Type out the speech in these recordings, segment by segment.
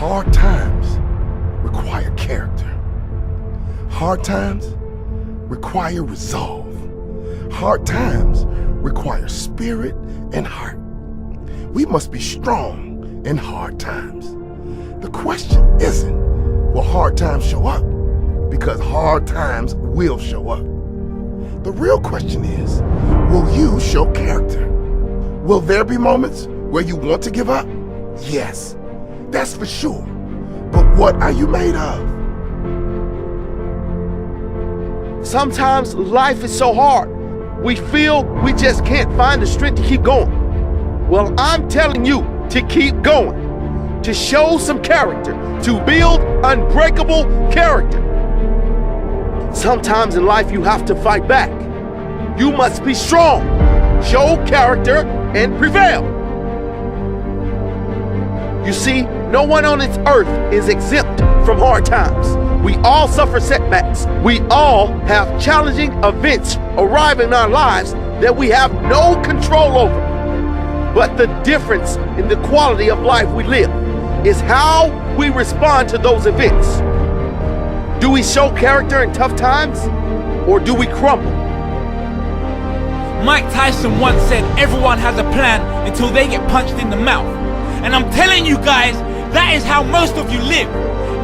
Hard times require character. Hard times require resolve. Hard times require spirit and heart. We must be strong in hard times. The question isn't, will hard times show up? Because hard times will show up. The real question is, will you show character? Will there be moments where you want to give up? Yes, that's for sure. But what are you made of? Sometimes life is so hard. We feel we just can't find the strength to keep going. Well, I'm telling you to keep going, to show some character, to build unbreakable character. Sometimes in life you have to fight back. You must be strong, show character, and prevail. You see, no one on this earth is exempt from hard times. We all suffer setbacks. We all have challenging events arrive in our lives that we have no control over. But the difference in the quality of life we live is how we respond to those events. Do we show character in tough times, or do we crumble? Mike Tyson once said everyone has a plan until they get punched in the mouth. And I'm telling you guys, that is how most of you live.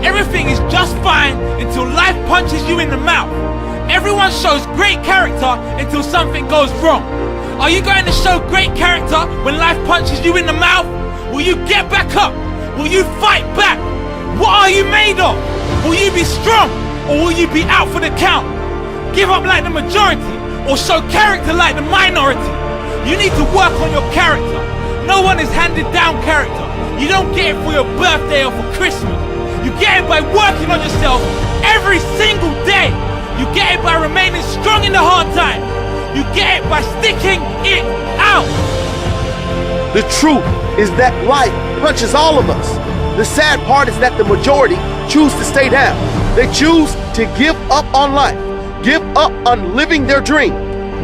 Everything is just fine until life punches you in the mouth. Everyone shows great character until something goes wrong. Are you going to show great character when life punches you in the mouth? Will you get back up? Will you fight back? What are you made of? Will you be strong, or will you be out for the count? Give up like the majority, or show character like the minority. You need to work on your character. No one is handed down character. You don't get it for your birthday or for Christmas. You get it by working on yourself every single day. You get it by remaining strong in the hard times. You get it by sticking it out. The truth is that life punches all of us. The sad part is that the majority choose to stay down. They choose to give up on life, give up on living their dream.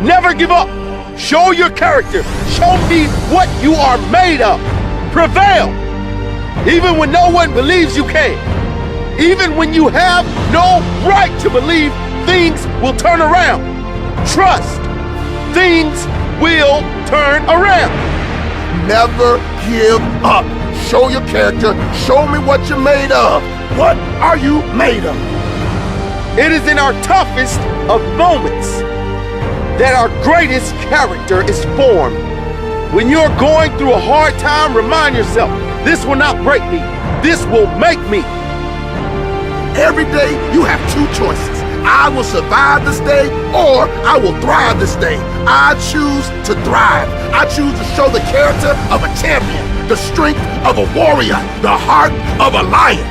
Never give up. Show your character. Show me what you are made of. Prevail. Even when no one believes you can. Even when you have no right to believe things will turn around. Trust. Things will turn around. Never give up. Show your character. Show me what you're made of. What are you made of? It is in our toughest of moments that our greatest character is formed. When you're going through a hard time, remind yourself, this will not break me. This will make me. Every day you have two choices. I will survive this day, or I will thrive this day. I choose to thrive. I choose to show the character of a champion, the strength of a warrior, the heart of a lion.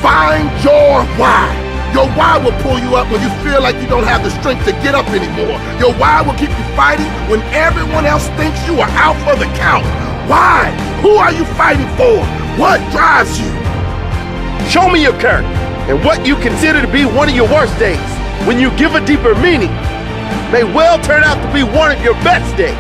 Find your why. Your why will pull you up when you feel like you don't have the strength to get up anymore. Your why will keep you fighting when everyone else thinks you are out for the count. Why? Who are you fighting for? What drives you? Show me your character and what you consider to be one of your worst days, when you give a deeper meaning, may well turn out to be one of your best days.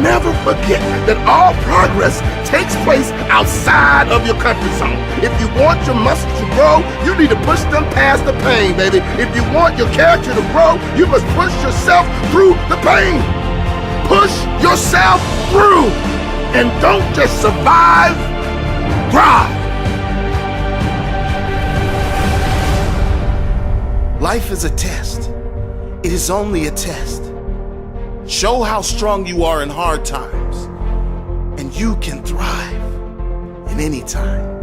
Never forget that all progress takes place outside of your comfort zone. If you want your muscles to grow, you need to push them past the pain, baby. If you want your character to grow, you must push yourself through the pain. Push yourself through, and don't just survive, thrive. Life is a test. It is only a test. Show how strong you are in hard times, and you can thrive in any time.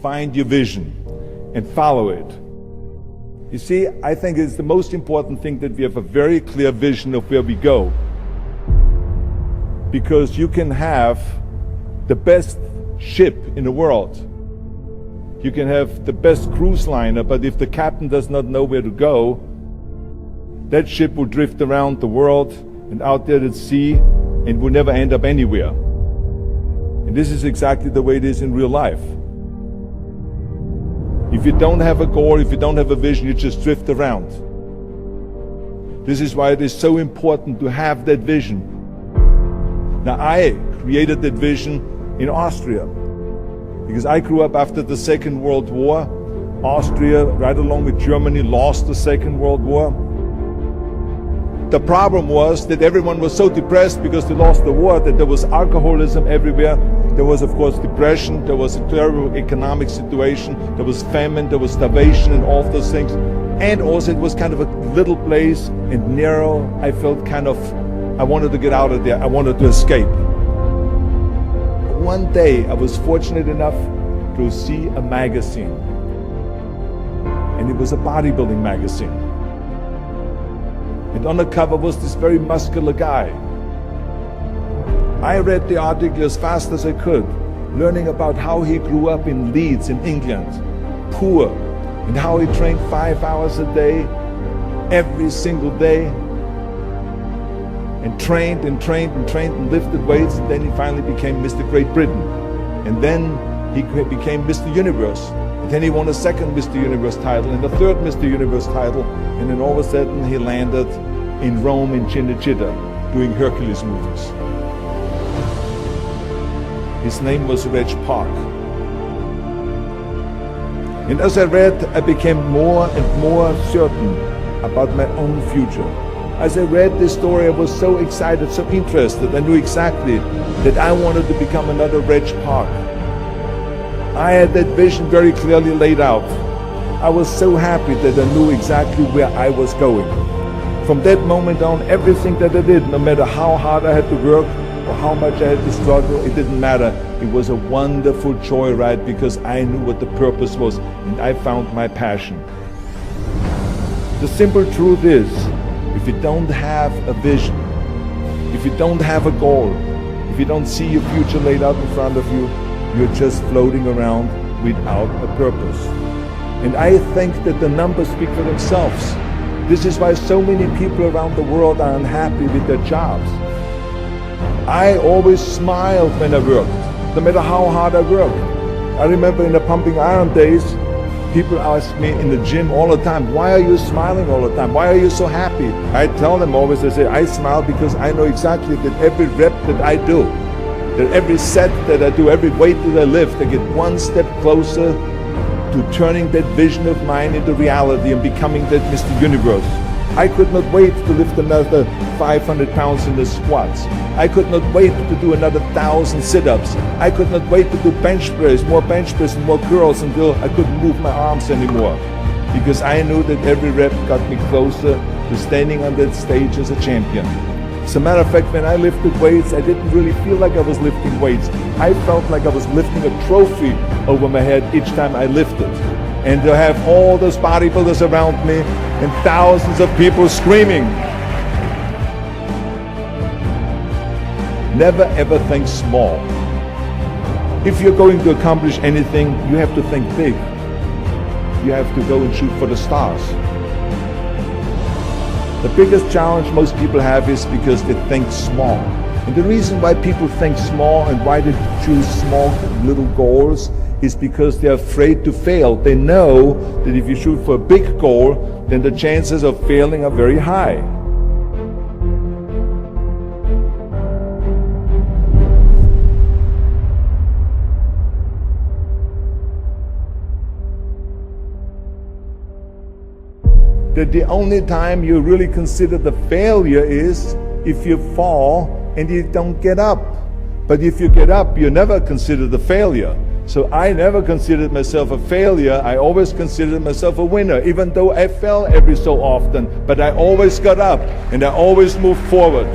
Find your vision and follow it. You see, I think it's the most important thing that we have a very clear vision of where we go. Because you can have the best ship in the world. You can have the best cruise liner, but if the captain does not know where to go, that ship will drift around the world and out there at sea and will never end up anywhere. And this is exactly the way it is in real life. If you don't have a goal, if you don't have a vision, you just drift around. This is why it is so important to have that vision. Now, I created that vision in Austria because I grew up after the Second World War. Austria, right along with Germany, lost the Second World War. The problem was that everyone was so depressed because they lost the war that there was alcoholism everywhere. There was, of course, depression. There was a terrible economic situation. There was famine. There was starvation and all of those things. And also it was kind of a little place and narrow. I felt I wanted to get out of there. I wanted to escape. One day I was fortunate enough to see a magazine. And it was a bodybuilding magazine. And on the cover was this very muscular guy. I read the article as fast as I could, learning about how he grew up in Leeds in England, poor, and how he trained 5 hours a day, every single day, and trained and trained and trained and lifted weights, and then he finally became Mr. Great Britain. And then he became Mr. Universe. And then he won a second Mr. Universe title and a third Mr. Universe title, and then all of a sudden he landed in Rome in Cinecittà doing Hercules movies. His name was Reg Park. And as I read, I became more and more certain about my own future. As I read this story, I was so excited, so interested. I knew exactly that I wanted to become another Reg Park. I had that vision very clearly laid out. I was so happy that I knew exactly where I was going. From that moment on, everything that I did, no matter how hard I had to work or how much I had to struggle, it didn't matter. It was a wonderful joyride because I knew what the purpose was and I found my passion. The simple truth is, if you don't have a vision, if you don't have a goal, if you don't see your future laid out in front of you, you're just floating around without a purpose. And I think that the numbers speak for themselves. This is why so many people around the world are unhappy with their jobs. I always smiled when I worked, no matter how hard I worked. I remember in the pumping iron days, people ask me in the gym all the time, why are you smiling all the time? Why are you so happy? I tell them always, I say, I smile because I know exactly that every rep that I do, that every set that I do, every weight that I lift, I get one step closer to turning that vision of mine into reality and becoming that Mr. Universe. I could not wait to lift another 500 pounds in the squats. I could not wait to do another 1,000 sit-ups. I could not wait to do bench press, more bench press and more curls until I couldn't move my arms anymore. Because I knew that every rep got me closer to standing on that stage as a champion. As a matter of fact, when I lifted weights, I didn't really feel like I was lifting weights. I felt like I was lifting a trophy over my head each time I lifted. And to have all those bodybuilders around me and thousands of people screaming. Never ever think small. If you're going to accomplish anything, you have to think big. You have to go and shoot for the stars. The biggest challenge most people have is because they think small. And the reason why people think small and why they choose small little goals is because they're afraid to fail. They know that if you shoot for a big goal, then the chances of failing are very high. That the only time you really consider the failure is if you fall and you don't get up. But if you get up, you never consider the failure. So I never considered myself a failure. I always considered myself a winner, even though I fell every so often. But I always got up and I always moved forward.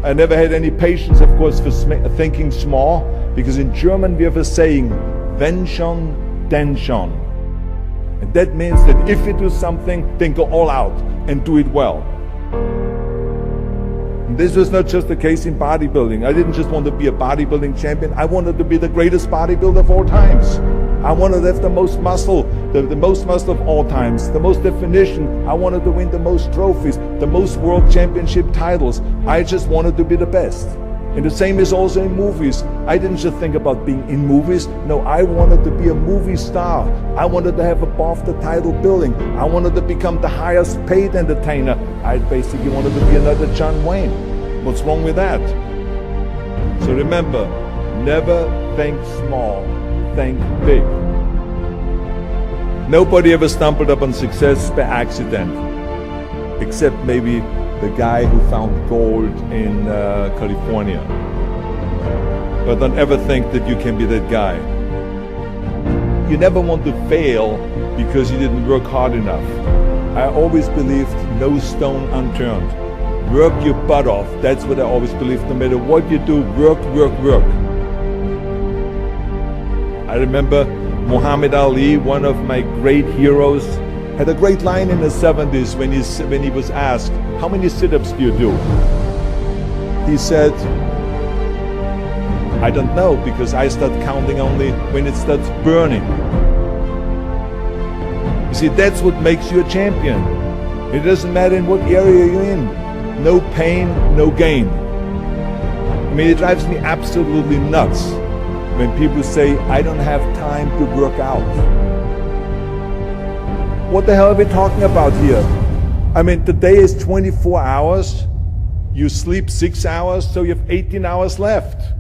I never had any patience, of course, for thinking small, because in German we have a saying, wenn schon, denn schon. And that means that if you do something, then go all out and do it well. And this was not just the case in bodybuilding. I didn't just want to be a bodybuilding champion. I wanted to be the greatest bodybuilder of all times. I wanted to have the most muscle, the most muscle of all times, the most definition. I wanted to win the most trophies, the most world championship titles. I just wanted to be the best. And the same is also in movies. I didn't just think about being in movies. No, I wanted to be a movie star. I wanted to have above the title billing. I wanted to become the highest paid entertainer. I basically wanted to be another John Wayne. What's wrong with that? So remember, never think small, think big. Nobody ever stumbled upon success by accident, except maybe the guy who found gold in California. But don't ever think that you can be that guy. You never want to fail because you didn't work hard enough. I always believed no stone unturned. Work your butt off. That's what I always believed. No matter what you do, work, work, work. I remember Muhammad Ali, one of my great heroes, had a great line in the 70s when he was asked, how many sit-ups do you do? He said, I don't know, because I start counting only when it starts burning. You see, that's what makes you a champion. It doesn't matter in what area you're in. No pain, no gain. I mean, it drives me absolutely nuts when people say, I don't have time to work out. What the hell are we talking about here? I mean, the day is 24 hours, you sleep 6 hours, so you have 18 hours left.